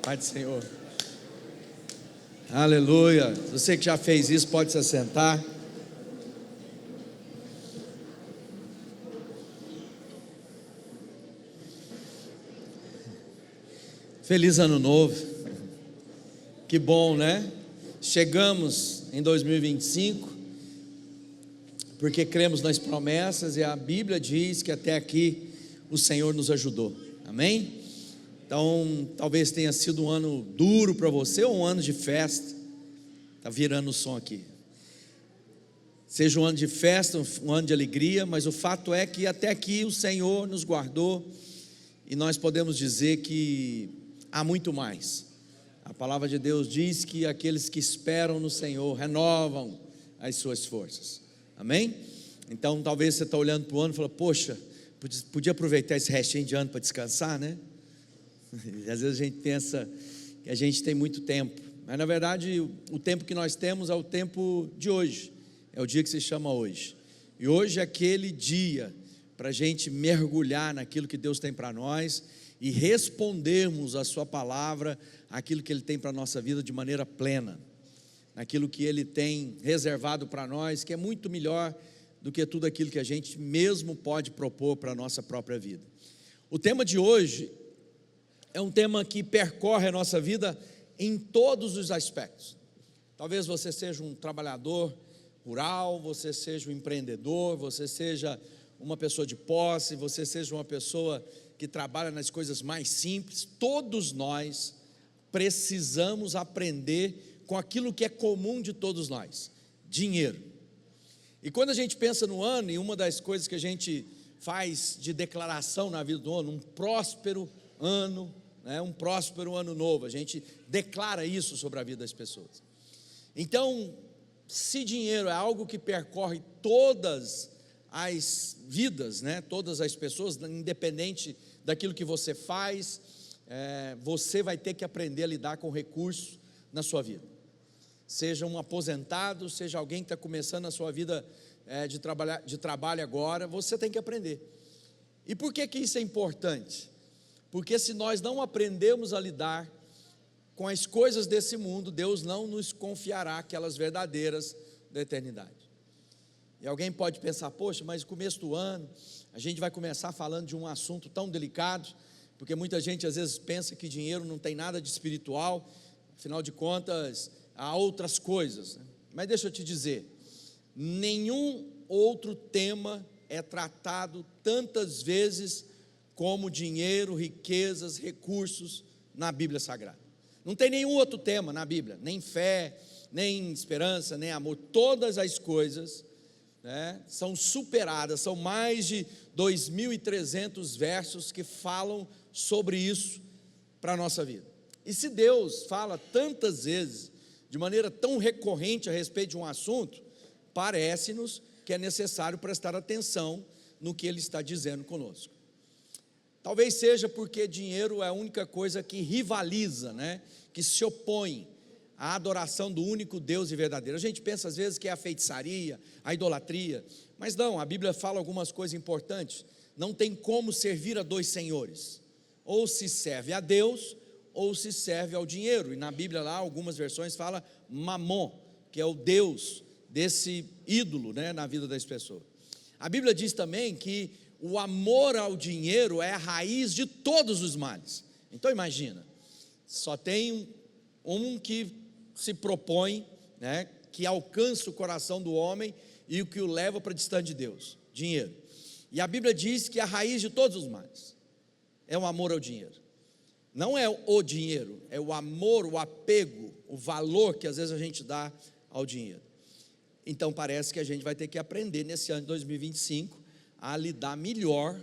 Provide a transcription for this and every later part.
Pai do Senhor. Aleluia. Você que já fez isso, pode se assentar. Feliz ano novo. Que bom, né? Chegamos em 2025, porque cremos nas promessas e a Bíblia diz que até aqui o Senhor nos ajudou. Amém? Então, talvez tenha sido um ano duro para você ou um ano de festa. Está virando o som aqui. Seja um ano de festa, um ano de alegria, mas o fato é que até aqui o Senhor nos guardou e nós podemos dizer que há muito mais. A palavra de Deus diz que aqueles que esperam no Senhor renovam as suas forças. Amém? Então, talvez você está olhando para o ano e fala, poxa, podia aproveitar esse restinho de ano para descansar, né? E às vezes a gente pensa que a gente tem muito tempo, mas na verdade o tempo que nós temos é o tempo de hoje, é o dia que se chama hoje. E hoje é aquele dia para a gente mergulhar naquilo que Deus tem para nós e respondermos a sua palavra, aquilo que Ele tem para a nossa vida de maneira plena, naquilo que Ele tem reservado para nós, que é muito melhor do que tudo aquilo que a gente mesmo pode propor para a nossa própria vida. O tema de hoje é um tema que percorre a nossa vida em todos os aspectos. Talvez você seja um trabalhador rural, você seja um empreendedor, você seja uma pessoa de posse, você seja uma pessoa que trabalha nas coisas mais simples. Todos nós precisamos aprender com aquilo que é comum de todos nós: dinheiro. E quando a gente pensa no ano, e uma das coisas que a gente faz de declaração na vida do ano, um próspero ano, um próspero ano novo, a gente declara isso sobre a vida das pessoas. Então, se dinheiro é algo que percorre todas as vidas, todas as pessoas, independente daquilo que você faz, você vai ter que aprender a lidar com recursos na sua vida. Seja um aposentado, seja alguém que está começando a sua vida de trabalho agora, você tem que aprender. E por que isso é importante? Porque se nós não aprendemos a lidar com as coisas desse mundo, Deus não nos confiará aquelas verdadeiras da eternidade. E alguém pode pensar, poxa, mas no começo do ano, a gente vai começar falando de um assunto tão delicado, porque muita gente às vezes pensa que dinheiro não tem nada de espiritual, afinal de contas, há outras coisas. Mas deixa eu te dizer, nenhum outro tema é tratado tantas vezes como dinheiro, riquezas, recursos na Bíblia Sagrada. Não tem nenhum outro tema na Bíblia, nem fé, nem esperança, nem amor. Todas as coisas são superadas, são mais de 2.300 versos que falam sobre isso para a nossa vida. E se Deus fala tantas vezes, de maneira tão recorrente a respeito de um assunto, parece-nos que é necessário prestar atenção no que Ele está dizendo conosco. Talvez seja porque dinheiro é a única coisa que rivaliza, que se opõe à adoração do único Deus e verdadeiro. A gente pensa às vezes que é a feitiçaria, a idolatria, mas não, a Bíblia fala algumas coisas importantes. Não tem como servir a dois senhores, ou se serve a Deus, ou se serve ao dinheiro. E na Bíblia lá, algumas versões fala Mamon, que é o Deus desse ídolo, na vida das pessoas. A Bíblia diz também que o amor ao dinheiro é a raiz de todos os males. Então imagina, só tem um que se propõe, que alcança o coração do homem e o que o leva para distante de Deus: dinheiro. E a Bíblia diz que a raiz de todos os males é o amor ao dinheiro. Não é o dinheiro, é o amor, o apego, o valor que às vezes a gente dá ao dinheiro. Então parece que a gente vai ter que aprender nesse ano de 2025 a lidar melhor,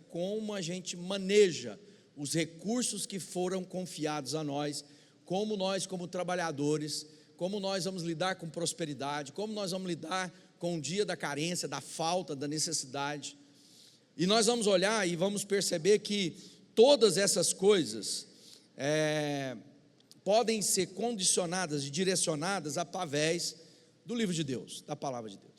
como a gente maneja os recursos que foram confiados a nós, como nós como trabalhadores, como nós vamos lidar com prosperidade, como nós vamos lidar com o dia da carência, da falta, da necessidade. E nós vamos olhar e vamos perceber que todas essas coisas podem ser condicionadas e direcionadas através do livro de Deus, da palavra de Deus.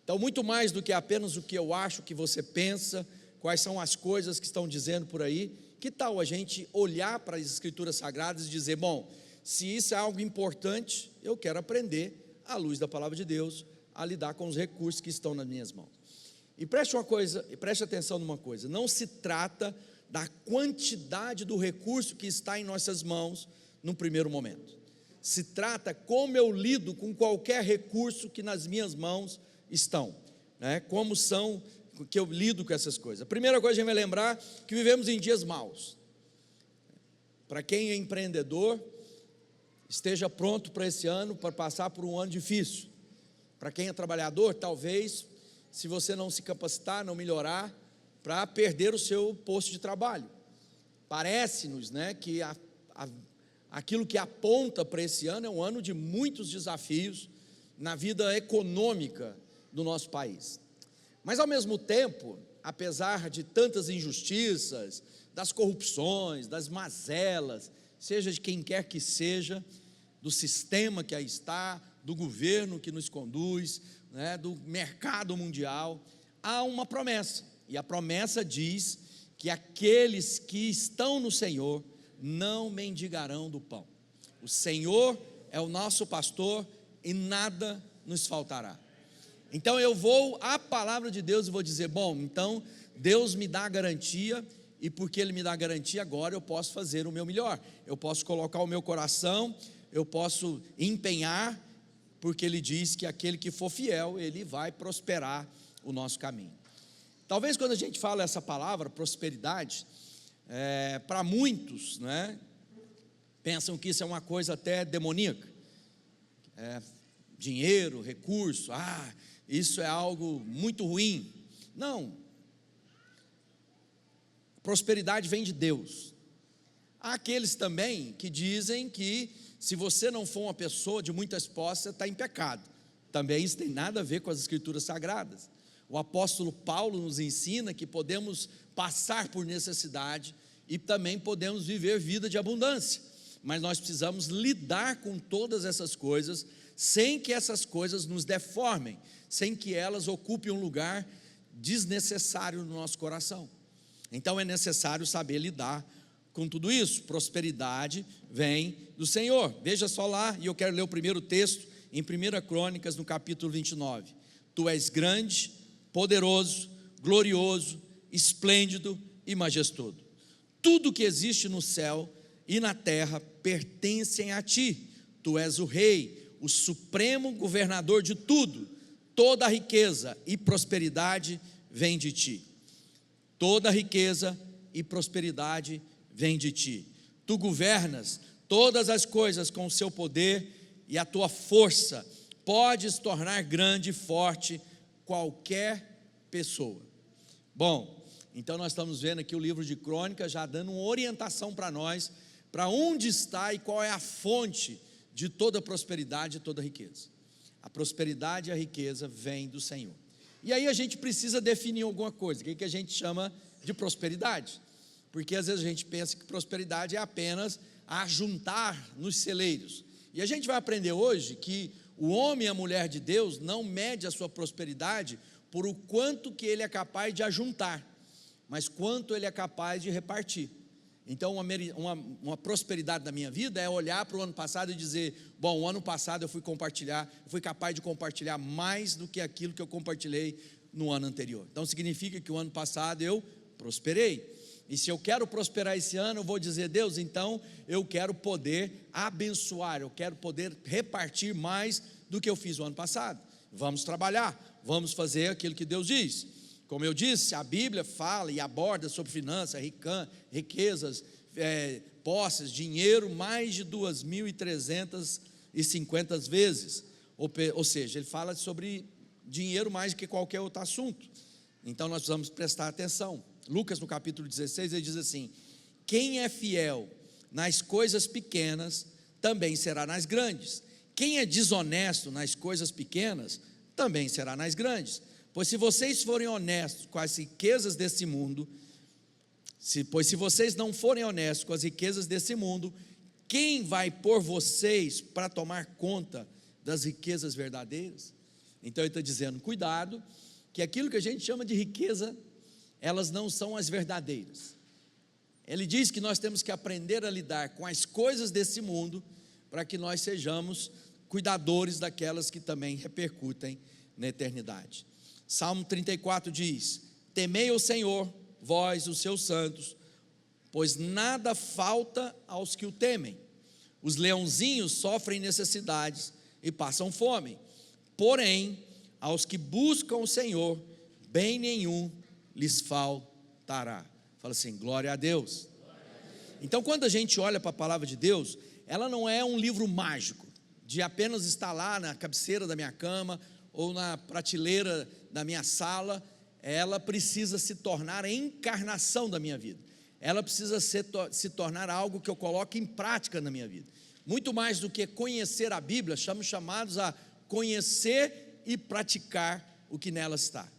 Então, muito mais do que apenas o que eu acho que você pensa, quais são as coisas que estão dizendo por aí, que tal a gente olhar para as Escrituras Sagradas e dizer, bom, se isso é algo importante, eu quero aprender, à luz da palavra de Deus, a lidar com os recursos que estão nas minhas mãos. E preste atenção numa coisa, não se trata da quantidade do recurso que está em nossas mãos no primeiro momento. Se trata como eu lido com qualquer recurso que nas minhas mãos estão, né? Como são que eu lido com essas coisas. A primeira coisa que a gente vai lembrar que vivemos em dias maus. Para quem é empreendedor, esteja pronto para esse ano, para passar por um ano difícil. Para quem é trabalhador, talvez, se você não se capacitar, não melhorar, para perder o seu posto de trabalho. Parece-nos, né, que aquilo que aponta para esse ano é um ano de muitos desafios na vida econômica do nosso país. Mas ao mesmo tempo, apesar de tantas injustiças, das corrupções, das mazelas, seja de quem quer que seja, do sistema que aí está, do governo que nos conduz, né, do mercado mundial, há uma promessa, e a promessa diz que aqueles que estão no Senhor não mendigarão do pão. O Senhor é o nosso pastor e nada nos faltará. Então eu vou à palavra de Deus e vou dizer, bom, então Deus me dá a garantia, e porque Ele me dá a garantia, agora eu posso fazer o meu melhor, eu posso colocar o meu coração, eu posso empenhar, porque Ele diz que aquele que for fiel, Ele vai prosperar o nosso caminho. Talvez quando a gente fala essa palavra, prosperidade, para muitos, né, pensam que isso é uma coisa até demoníaca, dinheiro, recurso, isso é algo muito ruim. Não, prosperidade vem de Deus. Há aqueles também que dizem que se você não for uma pessoa de muitas posses, você está em pecado. Também isso tem nada a ver com as Escrituras Sagradas. O apóstolo Paulo nos ensina que podemos passar por necessidade e também podemos viver vida de abundância, mas nós precisamos lidar com todas essas coisas sem que essas coisas nos deformem, sem que elas ocupem um lugar desnecessário no nosso coração. Então é necessário saber lidar com tudo isso. Prosperidade vem do Senhor. Veja só lá, e eu quero ler o primeiro texto em 1 Crônicas, no capítulo 29. Tu és grande, poderoso, glorioso, esplêndido e majestoso. Tudo que existe no céu e na terra pertencem a ti. Tu és o rei, o supremo governador de tudo. Toda a riqueza e prosperidade vem de ti. Toda a riqueza e prosperidade vem de ti. Tu governas todas as coisas com o seu poder, e a tua força podes tornar grande e forte qualquer pessoa. Bom, então nós estamos vendo aqui o livro de Crônicas já dando uma orientação para nós, para onde está e qual é a fonte de toda a prosperidade e toda a riqueza. A prosperidade e a riqueza vêm do Senhor. E aí a gente precisa definir alguma coisa, o que a gente chama de prosperidade, porque às vezes a gente pensa que prosperidade é apenas ajuntar nos celeiros, e a gente vai aprender hoje que o homem e a mulher de Deus não mede a sua prosperidade por o quanto que ele é capaz de ajuntar, mas quanto ele é capaz de repartir. Então uma prosperidade da minha vida é olhar para o ano passado e dizer, bom, o ano passado eu fui capaz de compartilhar mais do que aquilo que eu compartilhei no ano anterior. Então significa que o ano passado eu prosperei, e se eu quero prosperar esse ano, eu vou dizer, Deus, então eu quero poder abençoar, eu quero poder repartir mais do que eu fiz o ano passado. Vamos trabalhar, vamos fazer aquilo que Deus diz. Como eu disse, a Bíblia fala e aborda sobre finanças, riquezas, posses, dinheiro, mais de 2.350 vezes, ou seja, ele fala sobre dinheiro mais do que qualquer outro assunto. Então nós precisamos prestar atenção. Lucas, no capítulo 16, ele diz assim: quem é fiel nas coisas pequenas, também será nas grandes. Quem é desonesto nas coisas pequenas, também será nas grandes. Pois se vocês forem honestos com as riquezas desse mundo, se vocês não forem honestos com as riquezas desse mundo, quem vai pôr vocês para tomar conta das riquezas verdadeiras? Então ele está dizendo, cuidado, que aquilo que a gente chama de riqueza, elas não são as verdadeiras. Ele diz que nós temos que aprender a lidar com as coisas desse mundo, para que nós sejamos cuidadores daquelas que também repercutem na eternidade. Salmo 34 diz: temei o Senhor, vós os seus santos, pois nada falta aos que o temem. Os leãozinhos sofrem necessidades e passam fome, porém, aos que buscam o Senhor, bem nenhum lhes faltará. Fala assim, glória a Deus. Então, quando a gente olha para a palavra de Deus, ela não é um livro mágico, de apenas estar lá na cabeceira da minha cama, ou na prateleira da minha sala. Ela precisa se tornar a encarnação da minha vida. Ela precisa se tornar algo que eu coloque em prática na minha vida. Muito mais do que conhecer a Bíblia, somos chamados a conhecer e praticar o que nela está.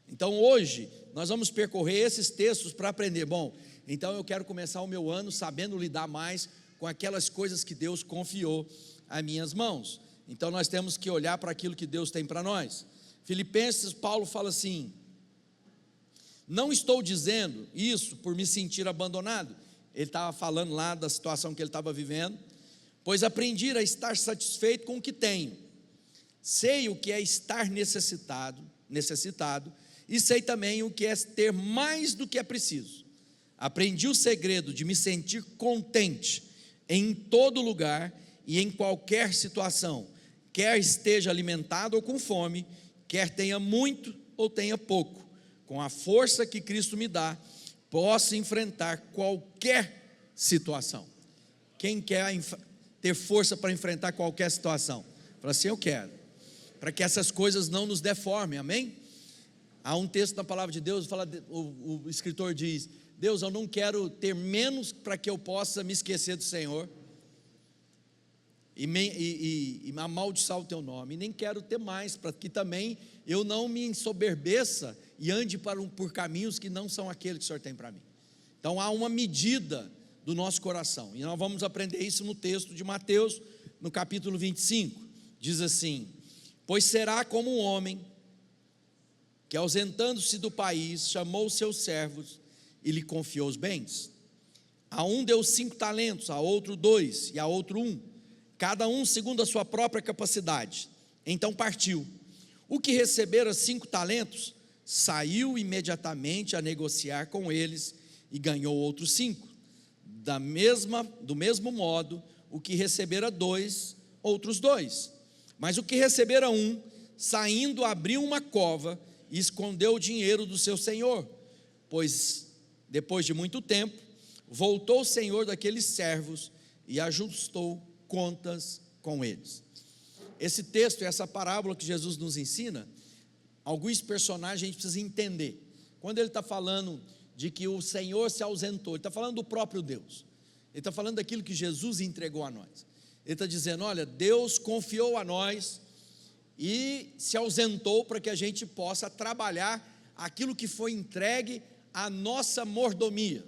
Então hoje, nós vamos percorrer esses textos para aprender. Bom, então eu quero começar o meu ano sabendo lidar mais com aquelas coisas que Deus confiou às minhas mãos. Então nós temos que olhar para aquilo que Deus tem para nós. Filipenses, Paulo fala assim: não estou dizendo isso por me sentir abandonado. Ele estava falando lá da situação que ele estava vivendo. Pois aprendi a estar satisfeito com o que tenho. Sei o que é estar necessitado, e sei também o que é ter mais do que é preciso. Aprendi o segredo de me sentir contente em todo lugar e em qualquer situação, quer esteja alimentado ou com fome, quer tenha muito ou tenha pouco. Com a força que Cristo me dá, posso enfrentar qualquer situação. Quem quer ter força para enfrentar qualquer situação? Fala assim, eu quero, para que essas coisas não nos deformem, amém? Há um texto da palavra de Deus, o escritor diz: Deus, eu não quero ter menos para que eu possa me esquecer do Senhor e amaldiçoar o teu nome, e nem quero ter mais, para que também eu não me ensoberbeça e ande por caminhos que não são aqueles que o Senhor tem para mim. Então há uma medida do nosso coração, e nós vamos aprender isso no texto de Mateus, no capítulo 25, diz assim: pois será como um homem que, ausentando-se do país, chamou os seus servos e lhe confiou os bens. A um deu 5 talentos, a outro 2, e a outro 1, cada um segundo a sua própria capacidade. Então partiu. O que recebera 5 talentos, saiu imediatamente a negociar com eles e ganhou outros 5. Do mesmo modo, o que recebera 2, outros 2. Mas o que recebera 1, saindo, abriu uma cova e escondeu o dinheiro do seu senhor. Pois, depois de muito tempo, voltou o senhor daqueles servos e ajustou contas com eles. Esse texto, essa parábola que Jesus nos ensina, alguns personagens a gente precisa entender. Quando ele está falando de que o Senhor se ausentou, ele está falando do próprio Deus. Ele está falando daquilo que Jesus entregou a nós. Ele está dizendo, olha, Deus confiou a nós e se ausentou para que a gente possa trabalhar aquilo que foi entregue à nossa mordomia.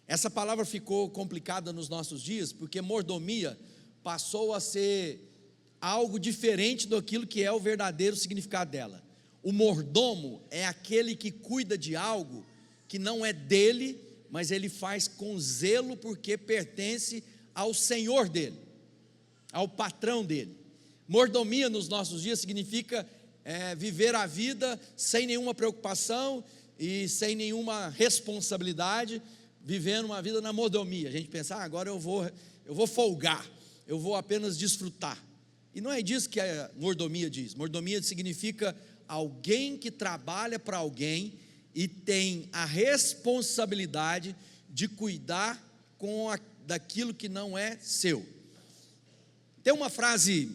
Essa palavra ficou complicada nos nossos dias, porque mordomia passou a ser algo diferente daquilo que é o verdadeiro significado dela. O mordomo é aquele que cuida de algo que não é dele, mas ele faz com zelo porque pertence ao senhor dele, ao patrão dele. Mordomia nos nossos dias significa viver a vida sem nenhuma preocupação e sem nenhuma responsabilidade, vivendo uma vida na mordomia. A gente pensa, agora eu vou folgar, eu vou apenas desfrutar. E não é disso que a mordomia diz. Mordomia significa alguém que trabalha para alguém e tem a responsabilidade de cuidar daquilo que não é seu. Tem uma frase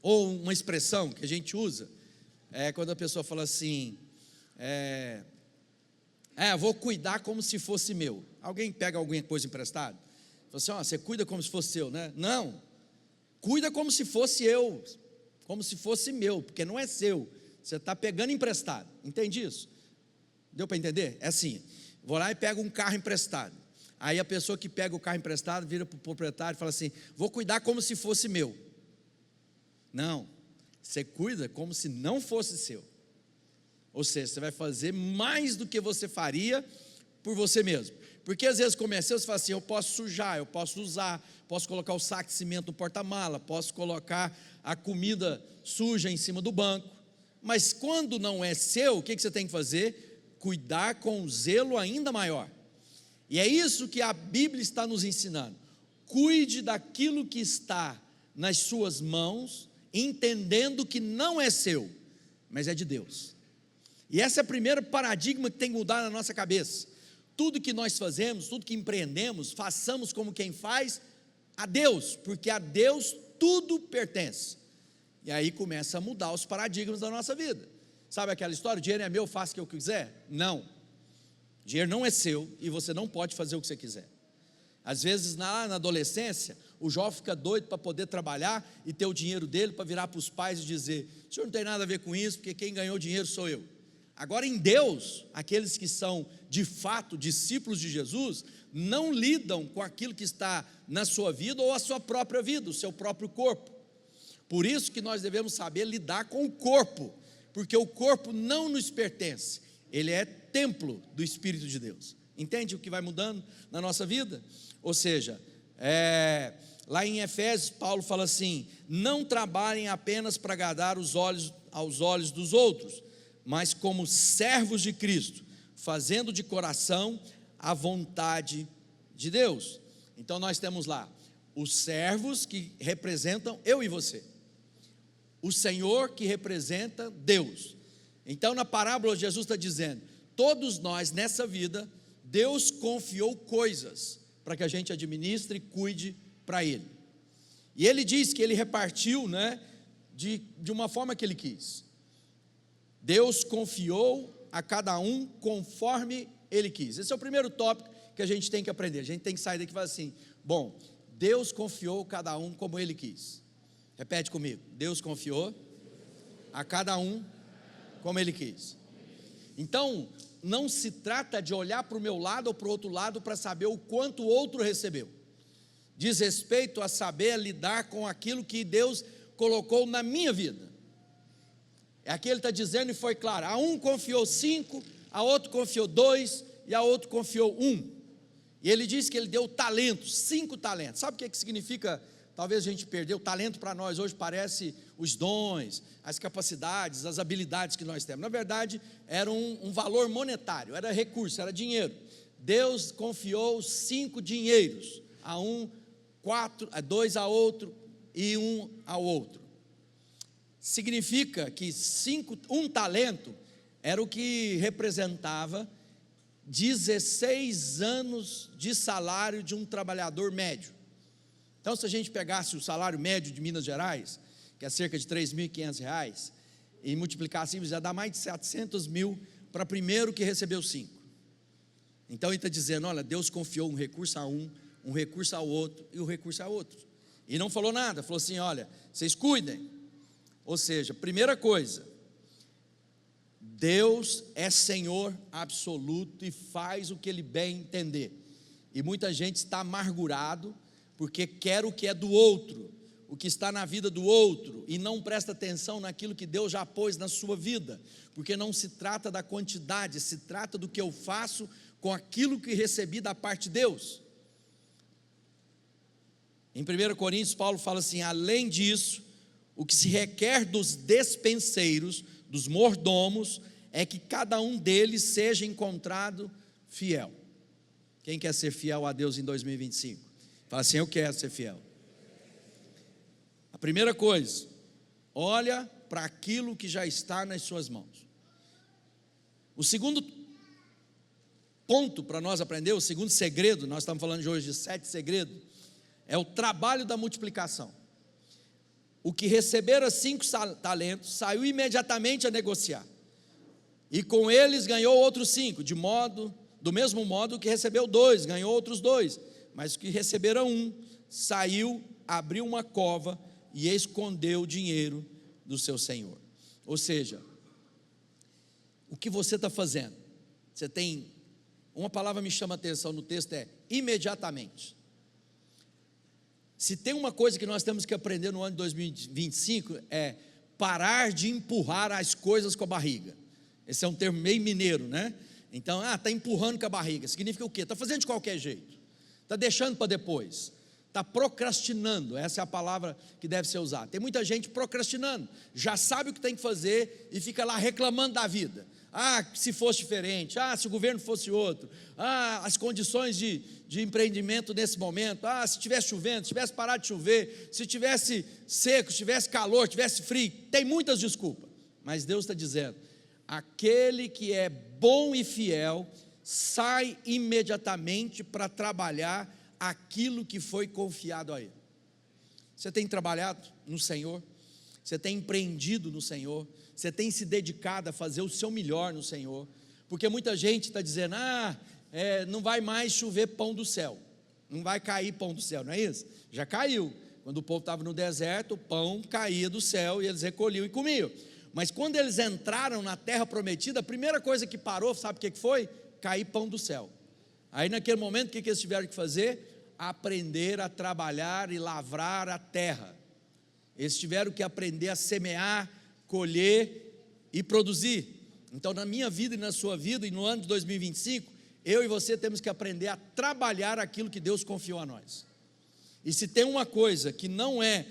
ou uma expressão que a gente usa, quando a pessoa fala assim, vou cuidar como se fosse meu. Alguém pega alguma coisa emprestada? Fala assim, você cuida como se fosse seu, né? Não, cuida como se fosse eu, como se fosse meu, porque não é seu, você está pegando emprestado, entende isso? Deu para entender? É assim, vou lá e pego um carro emprestado, aí a pessoa que pega o carro emprestado vira para o proprietário e fala assim, vou cuidar como se fosse meu. Não, você cuida como se não fosse seu, ou seja, você vai fazer mais do que você faria por você mesmo. Porque às vezes comercial você fala assim, eu posso sujar, eu posso usar, posso colocar o saco de cimento no porta-mala, posso colocar a comida suja em cima do banco, mas quando não é seu, o que você tem que fazer? Cuidar com um zelo ainda maior. E é isso que a Bíblia está nos ensinando. Cuide daquilo que está nas suas mãos, entendendo que não é seu, mas é de Deus. E esse é o primeiro paradigma que tem que mudar na nossa cabeça. Tudo que nós fazemos, tudo que empreendemos, façamos como quem faz a Deus, porque a Deus tudo pertence. E aí começa a mudar os paradigmas da nossa vida. Sabe aquela história, o dinheiro é meu, eu faço o que eu quiser? Não, o dinheiro não é seu e você não pode fazer o que você quiser. Às vezes na adolescência, o jovem fica doido para poder trabalhar e ter o dinheiro dele para virar para os pais e dizer, o senhor não tem nada a ver com isso, porque quem ganhou dinheiro sou eu. Agora em Deus, aqueles que são de fato discípulos de Jesus, não lidam com aquilo que está na sua vida ou a sua própria vida, o seu próprio corpo. Por isso que nós devemos saber lidar com o corpo, porque o corpo não nos pertence, ele é templo do Espírito de Deus. Entende o que vai mudando na nossa vida? Ou seja, lá em Efésios, Paulo fala assim, não trabalhem apenas para agradar aos olhos dos outros, mas como servos de Cristo, fazendo de coração a vontade de Deus. Então nós temos lá, os servos que representam eu e você, o Senhor que representa Deus. Então na parábola Jesus está dizendo, todos nós nessa vida, Deus confiou coisas, para que a gente administre e cuide para Ele, e Ele diz que Ele repartiu, de uma forma que Ele quis. Deus confiou a cada um conforme Ele quis. Esse é o primeiro tópico que a gente tem que aprender. A gente tem que sair daqui e falar assim, bom, Deus confiou a cada um como Ele quis. Repete comigo, Deus confiou a cada um como Ele quis. Então, não se trata de olhar para o meu lado ou para o outro lado para saber o quanto o outro recebeu. Diz respeito a saber lidar com aquilo que Deus colocou na minha vida. Aqui ele está dizendo e foi claro, a um confiou 5, a outro confiou 2 e a outro confiou 1. E ele diz que ele deu talentos, 5 talentos. Sabe o que significa? Talvez a gente perdeu. O talento para nós hoje parece os dons, as capacidades, as habilidades que nós temos. Na verdade, era um valor monetário, era recurso, era dinheiro. Deus confiou 5 dinheiros, a um, 4, a 2 a outro e 1 ao outro. Significa que um talento era o que representava 16 anos de salário de um trabalhador médio. Então, se a gente pegasse o salário médio de Minas Gerais, que é cerca de R$3.500, e multiplicasse, já dá mais de 700 mil para primeiro que recebeu 5. Então, ele está dizendo, olha, Deus confiou um recurso a um recurso ao outro e um recurso a outro. E não falou nada, falou assim, olha, vocês cuidem. Ou seja, primeira coisa, Deus é Senhor absoluto e faz o que Ele bem entender. E muita gente está amargurado porque quer o que é do outro, o que está na vida do outro, e não presta atenção naquilo que Deus já pôs na sua vida, porque não se trata da quantidade, se trata do que eu faço com aquilo que recebi da parte de Deus. Em 1 Coríntios, Paulo fala assim, além disso, o que se requer dos despenseiros, dos mordomos, é que cada um deles seja encontrado fiel. Quem quer ser fiel a Deus em 2025? Fala assim, eu quero ser fiel. A primeira coisa, olha para aquilo que já está nas suas mãos. O segundo ponto para nós aprender, o segundo segredo, nós estamos falando de hoje de 7 segredos, é o trabalho da multiplicação. O que recebera 5 talentos, saiu imediatamente a negociar, e com eles ganhou outros 5, do mesmo modo que recebeu 2, ganhou outros 2, mas o que recebera 1, saiu, abriu uma cova, e escondeu o dinheiro do seu senhor. Ou seja, o que você está fazendo? Você tem, uma palavra me chama a atenção no texto, é imediatamente. Se tem uma coisa que nós temos que aprender no ano de 2025, é parar de empurrar as coisas com a barriga. Esse é um termo meio mineiro, né? Então, está empurrando com a barriga, significa o quê? Está fazendo de qualquer jeito, está deixando para depois, está procrastinando, essa é a palavra que deve ser usada. Tem muita gente procrastinando, já sabe o que tem que fazer e fica lá reclamando da vida. Se fosse diferente, se o governo fosse outro, as condições de empreendimento nesse momento, se tivesse chovendo, se tivesse parado de chover, se tivesse seco, se tivesse calor, se tivesse frio, tem muitas desculpas, mas Deus está dizendo, aquele que é bom e fiel, sai imediatamente para trabalhar aquilo que foi confiado a ele. Você tem trabalhado no Senhor? Você tem empreendido no Senhor? Você tem se dedicado a fazer o seu melhor no Senhor? Porque muita gente está dizendo, não vai mais chover pão do céu, não vai cair pão do céu, não é isso? Já caiu, quando o povo estava no deserto, o pão caía do céu e eles recolhiam e comiam. Mas quando eles entraram na terra prometida, a primeira coisa que parou, sabe o que foi? Cair pão do céu. Aí naquele momento, o que eles tiveram que fazer? Aprender a trabalhar e lavrar a terra. Eles tiveram que aprender a semear, colher e produzir. Então na minha vida e na sua vida, e no ano de 2025, eu e você temos que aprender a trabalhar aquilo que Deus confiou a nós. E se tem uma coisa que não é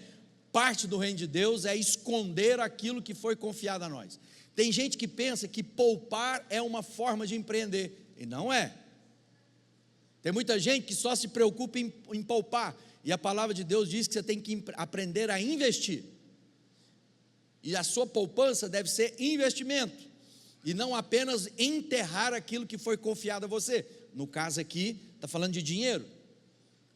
parte do reino de Deus, é esconder aquilo que foi confiado a nós. Tem gente que pensa que poupar é uma forma de empreender, e não é. Tem muita gente que só se preocupa em poupar, e a palavra de Deus diz que você tem que aprender a investir, e a sua poupança deve ser investimento, e não apenas enterrar aquilo que foi confiado a você. No caso aqui, está falando de dinheiro.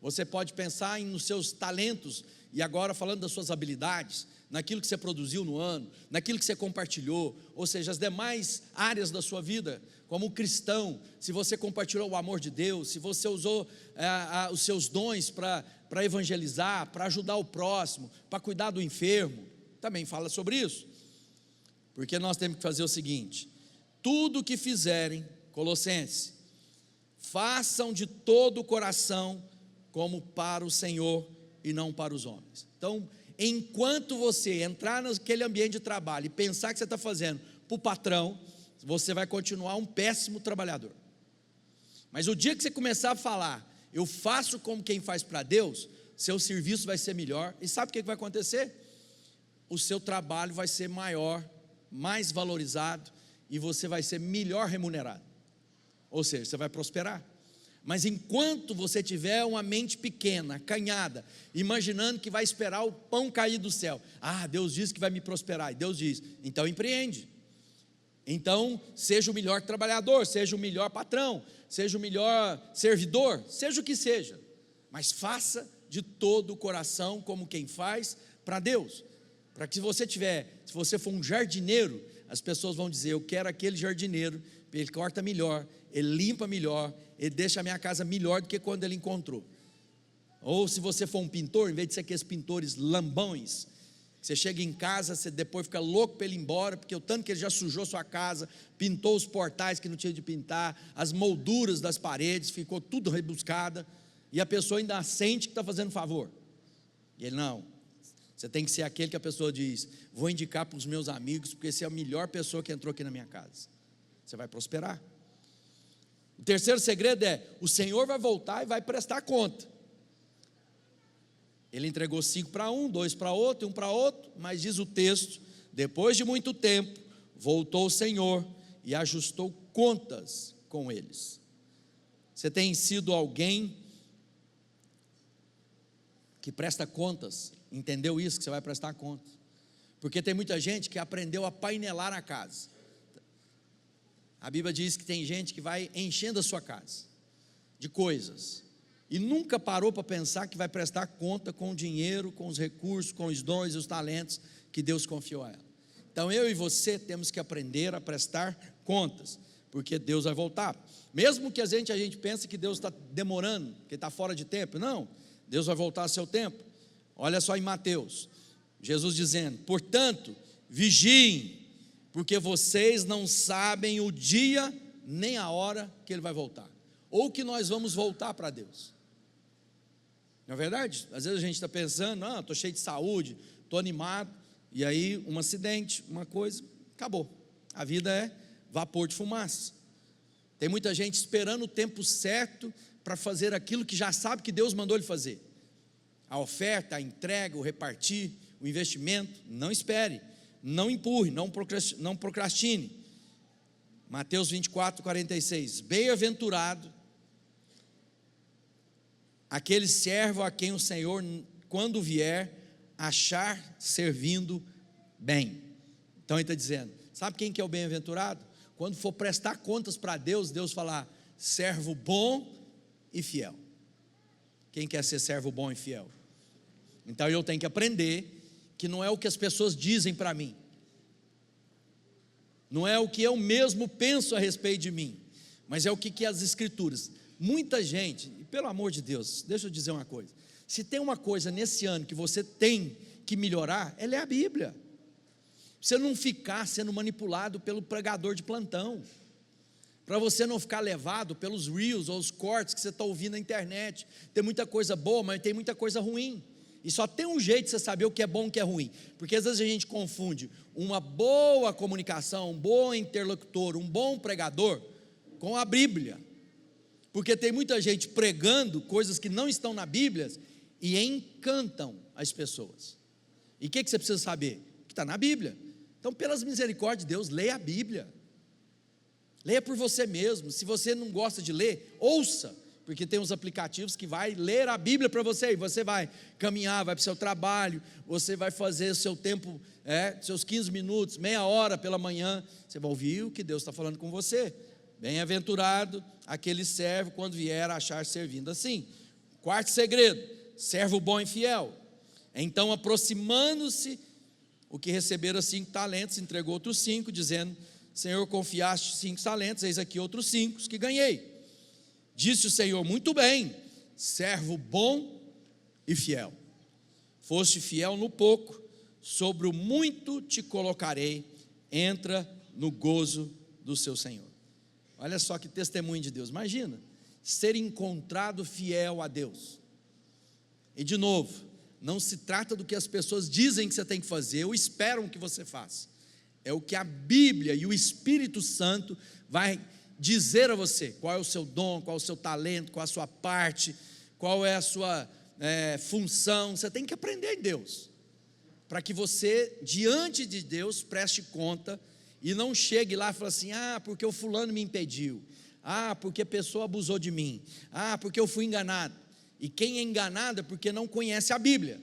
Você pode pensar nos seus talentos, e agora falando das suas habilidades, naquilo que você produziu no ano, naquilo que você compartilhou, ou seja, as demais áreas da sua vida, como cristão, se você compartilhou o amor de Deus, se você usou os seus dons para evangelizar, para ajudar o próximo, para cuidar do enfermo, também fala sobre isso, porque nós temos que fazer o seguinte: tudo o que fizerem, Colossenses, façam de todo o coração, como para o Senhor e não para os homens. Então, enquanto você entrar naquele ambiente de trabalho e pensar que você está fazendo para o patrão, você vai continuar um péssimo trabalhador. Mas o dia que você começar a falar, eu faço como quem faz para Deus, seu serviço vai ser melhor, e sabe o que vai acontecer? O seu trabalho vai ser maior, mais valorizado, e você vai ser melhor remunerado, ou seja, você vai prosperar. Mas enquanto você tiver uma mente pequena, acanhada, imaginando que vai esperar o pão cair do céu, Deus diz que vai me prosperar, e Deus diz, então empreende, então seja o melhor trabalhador, seja o melhor patrão, seja o melhor servidor, seja o que seja, mas faça de todo o coração como quem faz para Deus, para que se você for um jardineiro, as pessoas vão dizer, eu quero aquele jardineiro, ele corta melhor, ele limpa melhor, ele deixa a minha casa melhor do que quando ele encontrou. Ou se você for um pintor, em vez de ser aqueles pintores lambões, você chega em casa, você depois fica louco para ele ir embora, porque o tanto que ele já sujou sua casa, pintou os portais que não tinha de pintar, as molduras das paredes, ficou tudo rebuscada, e a pessoa ainda sente que está fazendo favor. E ele não, você tem que ser aquele que a pessoa diz, vou indicar para os meus amigos, porque você é a melhor pessoa que entrou aqui na minha casa. Você vai prosperar. O terceiro segredo é, o Senhor vai voltar e vai prestar conta. Ele entregou 5 para um, 2 para outro, 1 para outro, mas diz o texto, depois de muito tempo, voltou o Senhor e ajustou contas com eles. Você tem sido alguém que presta contas, entendeu isso, que você vai prestar contas? Porque tem muita gente que aprendeu a painelar na casa. A Bíblia diz que tem gente que vai enchendo a sua casa de coisas e nunca parou para pensar que vai prestar conta com o dinheiro, com os recursos, com os dons e os talentos que Deus confiou a ela. Então eu e você temos que aprender a prestar contas, porque Deus vai voltar. Mesmo que a gente pense que Deus está demorando, que está fora de tempo, não, Deus vai voltar a seu tempo. Olha só em Mateus, Jesus dizendo, portanto, vigiem, porque vocês não sabem o dia nem a hora que Ele vai voltar, ou que nós vamos voltar para Deus. Não é verdade? Às vezes a gente está pensando, estou cheio de saúde, estou animado, e aí um acidente, uma coisa, acabou. A vida é vapor de fumaça. Tem muita gente esperando o tempo certo para fazer aquilo que já sabe que Deus mandou ele fazer. A oferta, a entrega, o repartir, o investimento. Não espere, não empurre, não procrastine. Mateus 24, 46. Bem-aventurado aquele servo a quem o Senhor, quando vier, achar servindo bem. Então ele está dizendo, sabe quem que é o bem-aventurado? Quando for prestar contas para Deus, Deus falar, servo bom e fiel. Quem quer ser servo bom e fiel? Então eu tenho que aprender que não é o que as pessoas dizem para mim, não é o que eu mesmo penso a respeito de mim, mas é o que as Escrituras. Muita gente, e pelo amor de Deus, deixa eu dizer uma coisa, se tem uma coisa nesse ano que você tem que melhorar, ela é a Bíblia. Você não ficar sendo manipulado pelo pregador de plantão, para você não ficar levado pelos reels ou os cortes que você está ouvindo na internet. Tem muita coisa boa, mas tem muita coisa ruim, e só tem um jeito de você saber o que é bom e o que é ruim, porque às vezes a gente confunde uma boa comunicação, um bom interlocutor, um bom pregador com a Bíblia, porque tem muita gente pregando coisas que não estão na Bíblia e encantam as pessoas. E o que você precisa saber? Que está na Bíblia. Então, pelas misericórdias de Deus, leia a Bíblia, leia por você mesmo. Se você não gosta de ler, ouça, porque tem uns aplicativos que vai ler a Bíblia para você, e você vai caminhar, vai para o seu trabalho, você vai fazer o seu tempo, seus 15 minutos, meia hora pela manhã, você vai ouvir o que Deus está falando com você. Bem-aventurado aquele servo quando vier a achar servindo assim. Quarto segredo, servo bom e fiel. Então, aproximando-se, o que recebera 5 talentos, entregou outros 5, dizendo, Senhor, confiaste 5 talentos, eis aqui outros 5 que ganhei. Disse o Senhor, muito bem, servo bom e fiel. Foste fiel no pouco, sobre o muito te colocarei, entra no gozo do seu Senhor. Olha só que testemunho de Deus, imagina, ser encontrado fiel a Deus. E de novo, não se trata do que as pessoas dizem que você tem que fazer, ou esperam que você faça, é o que a Bíblia e o Espírito Santo vai dizer a você, qual é o seu dom, qual é o seu talento, qual é a sua parte, qual é a sua função. Você tem que aprender em Deus, para que você, diante de Deus, preste conta, e não chegue lá e fale assim, porque o fulano me impediu, porque a pessoa abusou de mim, porque eu fui enganado. E quem é enganado é porque não conhece a Bíblia.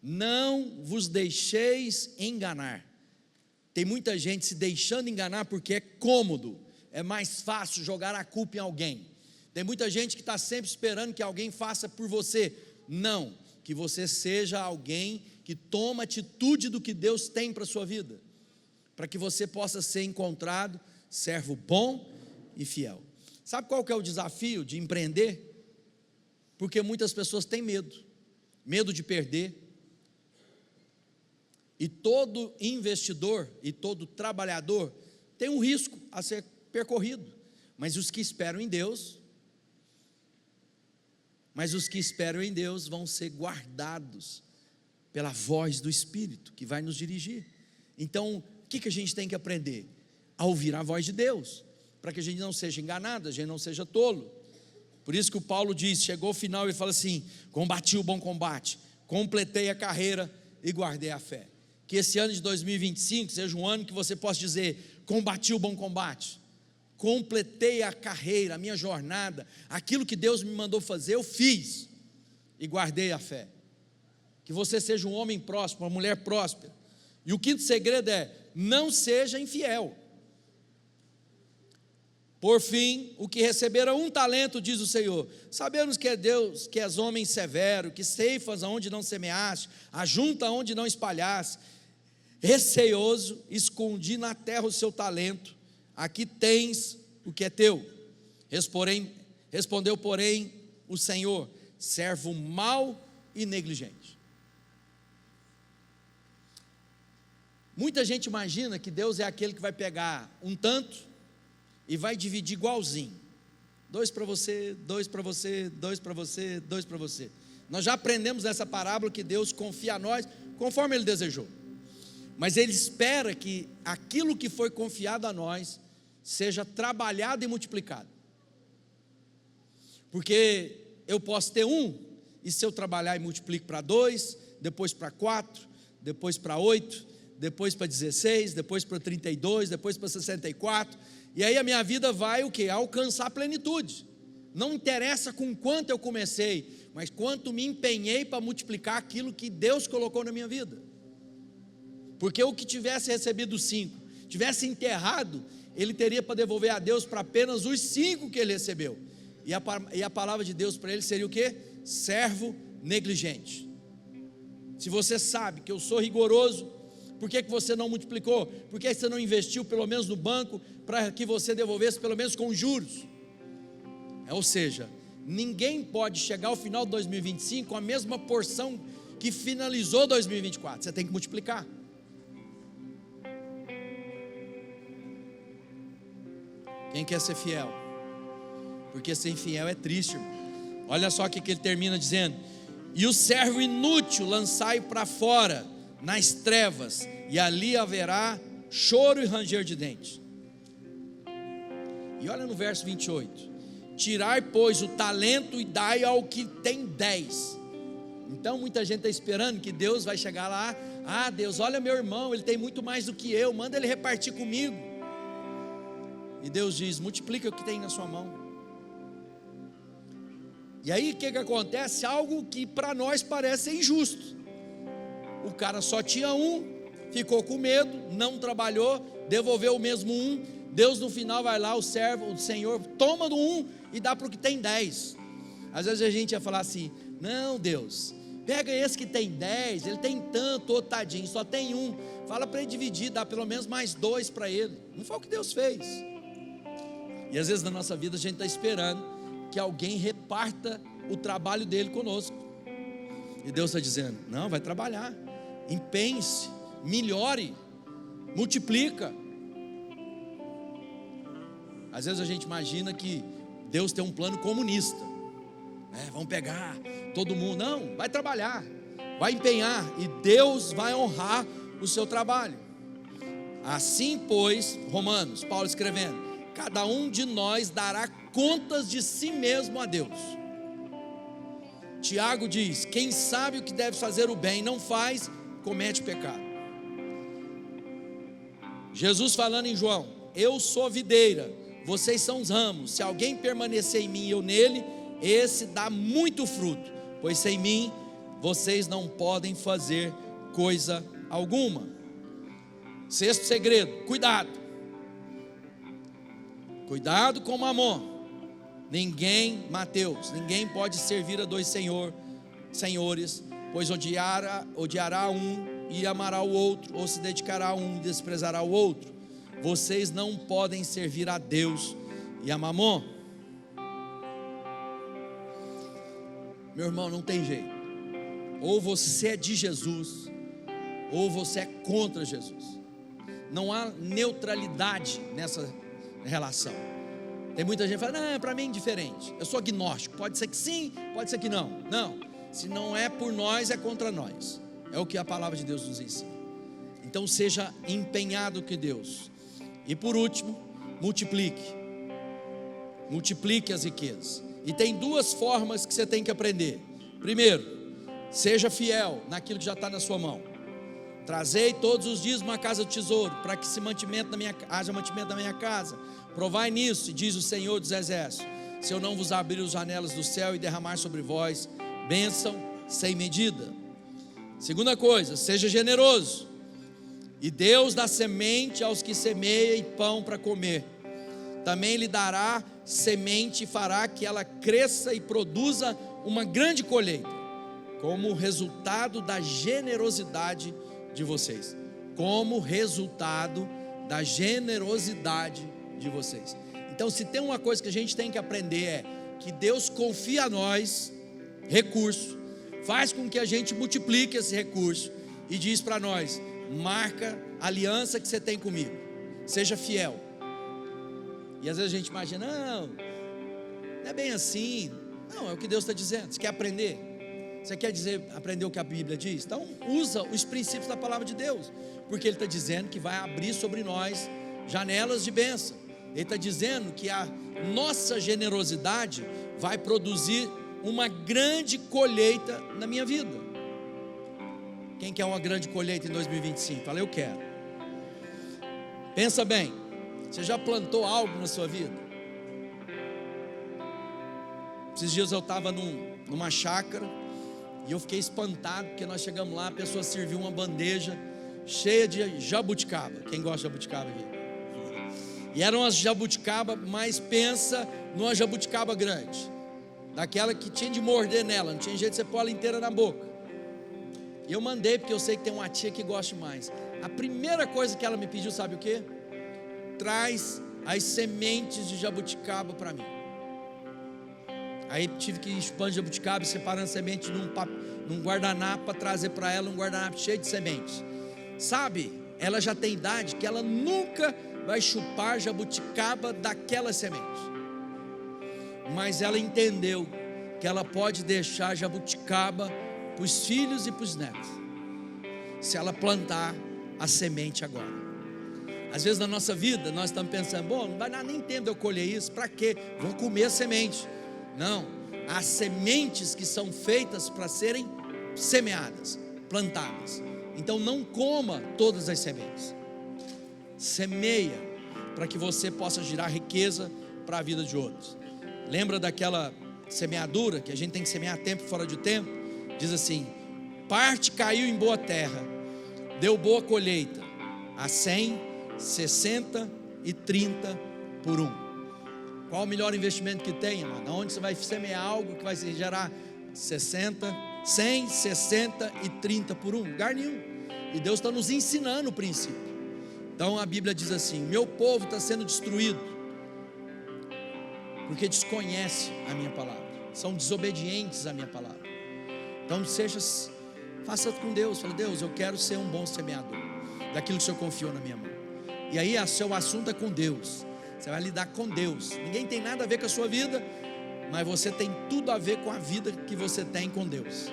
Não vos deixeis enganar. Tem muita gente se deixando enganar porque é cômodo, é mais fácil jogar a culpa em alguém. Tem muita gente que está sempre esperando que alguém faça por você. Não, que você seja alguém que toma atitude do que Deus tem para a sua vida, para que você possa ser encontrado servo bom e fiel. Sabe qual que é o desafio de empreender? Porque muitas pessoas têm medo de perder, e todo investidor e todo trabalhador tem um risco a ser percorrido, mas os que esperam em Deus vão ser guardados pela voz do Espírito que vai nos dirigir. Então, o que a gente tem que aprender? A ouvir a voz de Deus, para que a gente não seja enganado, a gente não seja tolo. Por isso que o Paulo diz, chegou ao final e fala assim, combati o bom combate, completei a carreira e guardei a fé. Que esse ano de 2025 seja um ano que você possa dizer, combati o bom combate, completei a carreira, a minha jornada, aquilo que Deus me mandou fazer, eu fiz, e guardei a fé. Que você seja um homem próspero, uma mulher próspera. E o quinto segredo é, não seja infiel. Por fim, o que receberam 1 talento, diz o Senhor, sabemos que é Deus, que és homem severo, que ceifas aonde não semeaste, ajunta aonde não espalhaste, receoso, escondi na terra o seu talento, aqui tens o que é teu. Respondeu, porém, o Senhor, servo mau e negligente. Muita gente imagina que Deus é aquele que vai pegar um tanto e vai dividir igualzinho, 2 para você, 2 para você, 2 para você, 2 para você. Nós já aprendemos nessa parábola que Deus confia a nós conforme Ele desejou, mas Ele espera que aquilo que foi confiado a nós seja trabalhado e multiplicado. Porque eu posso ter 1, e se eu trabalhar e multiplico para 2, depois para 4, depois para 8, depois para 16, depois para 32, depois para 64, e aí a minha vida vai o quê? Alcançar a plenitude. Não interessa com quanto eu comecei, mas quanto me empenhei para multiplicar aquilo que Deus colocou na minha vida. Porque o que tivesse recebido 5, tivesse enterrado, ele teria para devolver a Deus para apenas os 5 que ele recebeu. E a palavra de Deus para ele seria o quê? Servo negligente. Se você sabe que eu sou rigoroso, por que você não multiplicou? Por que você não investiu pelo menos no banco, para que você devolvesse pelo menos com juros? Ou seja, ninguém pode chegar ao final de 2025 com a mesma porção que finalizou 2024, você tem que multiplicar. Quem quer ser fiel? Porque ser infiel é triste, irmão. Olha só o que ele termina dizendo: e o servo inútil lançai para fora nas trevas, e ali haverá choro e ranger de dentes. E olha no verso 28: tirai, pois, o talento e dai ao que tem 10. Então muita gente está esperando que Deus vai chegar lá: ah, Deus, olha meu irmão, ele tem muito mais do que eu, manda ele repartir comigo. E Deus diz: multiplica o que tem na sua mão. E aí o que acontece? Algo que para nós parece injusto. O cara só tinha 1, ficou com medo, não trabalhou, devolveu o mesmo 1. Deus no final vai lá, o servo, o Senhor toma do 1 e dá para o que tem 10. Às vezes a gente ia falar assim: não, Deus, pega esse que tem 10, ele tem tanto, ô tadinho, só tem 1, fala para ele dividir, dá pelo menos mais 2 para ele. Não foi o que Deus fez. E às vezes na nossa vida a gente está esperando que alguém reparta o trabalho dele conosco, e Deus está dizendo: não, vai trabalhar, empenhe-se, melhore, multiplica. Às vezes a gente imagina que Deus tem um plano comunista, vamos pegar todo mundo. Não, vai trabalhar, vai empenhar, e Deus vai honrar o seu trabalho. Assim, pois, Romanos, Paulo escrevendo, cada um de nós dará contas de si mesmo a Deus. Tiago diz: quem sabe o que deve fazer o bem, não faz, comete pecado. Jesus falando em João: eu sou a videira, vocês são os ramos. Se alguém permanecer em mim e eu nele, esse dá muito fruto, pois sem mim vocês não podem fazer coisa alguma. Sexto segredo: cuidado com Mamon. Ninguém pode servir a 2 senhores, pois odiará um e amará o outro, ou se dedicará a um e desprezará o outro. Vocês não podem servir a Deus e a Mamon. Meu irmão, não tem jeito. Ou você é de Jesus, ou você é contra Jesus. Não há neutralidade nessa relação. Tem muita gente que fala: não, para mim é indiferente, eu sou agnóstico, pode ser que sim, pode ser que não. Não, se não é por nós, é contra nós. É o que a palavra de Deus nos ensina. Então seja empenhado com Deus. E por último, multiplique as riquezas. E tem 2 formas que você tem que aprender. Primeiro, seja fiel naquilo que já está na sua mão. Trazei todos os dias uma casa de tesouro, para que haja mantimento na minha casa. Provai nisso, diz o Senhor dos Exércitos, se eu não vos abrir as janelas do céu e derramar sobre vós bênção sem medida. Segunda coisa, seja generoso, e Deus dá semente aos que semeiam e pão para comer. Também lhe dará semente e fará que ela cresça e produza uma grande colheita, como resultado da generosidade de vocês. Como resultado da generosidade de vocês. Então, se tem uma coisa que a gente tem que aprender, é que Deus confia a nós recurso, faz com que a gente multiplique esse recurso e diz para nós: marca a aliança que você tem comigo, seja fiel. E às vezes a gente imagina: não é bem assim. Não, é o que Deus está dizendo. Você quer aprender? Você quer aprender o que a Bíblia diz? Então usa os princípios da palavra de Deus, porque Ele está dizendo que vai abrir sobre nós janelas de bênção. Ele está dizendo que a nossa generosidade vai produzir uma grande colheita na minha vida. Quem quer uma grande colheita em 2025? Fala, eu quero. Pensa bem, você já plantou algo na sua vida? Esses dias eu estava numa chácara e eu fiquei espantado, porque nós chegamos lá, a pessoa serviu uma bandeja cheia de jabuticaba. Quem gosta de jabuticaba aqui? E eram as jabuticaba, mas pensa numa jabuticaba grande, daquela que tinha de morder nela, não tinha jeito de você pôr ela inteira na boca. E eu mandei, porque eu sei que tem uma tia que gosta mais. A primeira coisa que ela me pediu, sabe o que? Traz as sementes de jabuticaba para mim. Aí tive que ir chupando jabuticaba, separando semente num guardanapo, para trazer para ela um guardanapo cheio de sementes. Sabe, ela já tem idade que ela nunca vai chupar jabuticaba daquela semente, mas ela entendeu que ela pode deixar jabuticaba para os filhos e para os netos, se ela plantar a semente agora. Às vezes na nossa vida nós estamos pensando, bom, não vai dar nem tempo de eu colher isso, para quê? Vou comer a semente. Não, há sementes que são feitas para serem semeadas, plantadas. Então não coma todas as sementes, semeia, para que você possa gerar riqueza para a vida de outros. Lembra daquela semeadura, que a gente tem que semear tempo fora de tempo? Diz assim, parte caiu em boa terra, deu boa colheita, a 100, 60 e 30 por 1. Qual o melhor investimento que tem, amado? Onde você vai semear algo que vai gerar 60, 100, 60 e 30 por 1? Lugar nenhum. E Deus está nos ensinando o princípio. Então a Bíblia diz assim, meu povo está sendo destruído, porque desconhece a minha palavra, são desobedientes à minha palavra. Então faça com Deus, fala, Deus, eu quero ser um bom semeador, daquilo que o Senhor confiou na minha mão. E aí seu assunto é com Deus, você vai lidar com Deus. Ninguém tem nada a ver com a sua vida, mas você tem tudo a ver com a vida que você tem com Deus.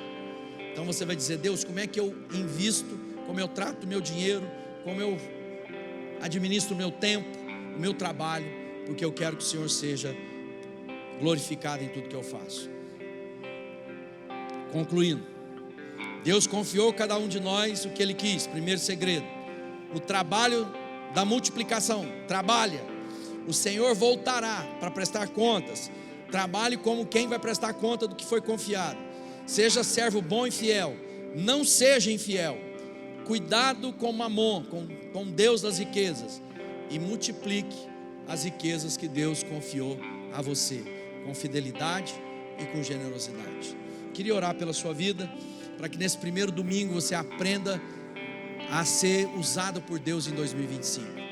Então você vai dizer, Deus, como é que eu invisto, como eu trato o meu dinheiro, como eu administro o meu tempo, o meu trabalho, porque eu quero que o Senhor seja glorificado em tudo que eu faço. Concluindo, Deus confiou a cada um de nós o que Ele quis. Primeiro segredo, o trabalho da multiplicação. Trabalha, o Senhor voltará para prestar contas. Trabalhe como quem vai prestar conta do que foi confiado. Seja servo bom e fiel, não seja infiel. Cuidado com Mamon, com Deus das riquezas, e multiplique as riquezas que Deus confiou a você, com fidelidade e com generosidade. Queria orar pela sua vida, para que nesse primeiro domingo você aprenda a ser usado por Deus em 2025.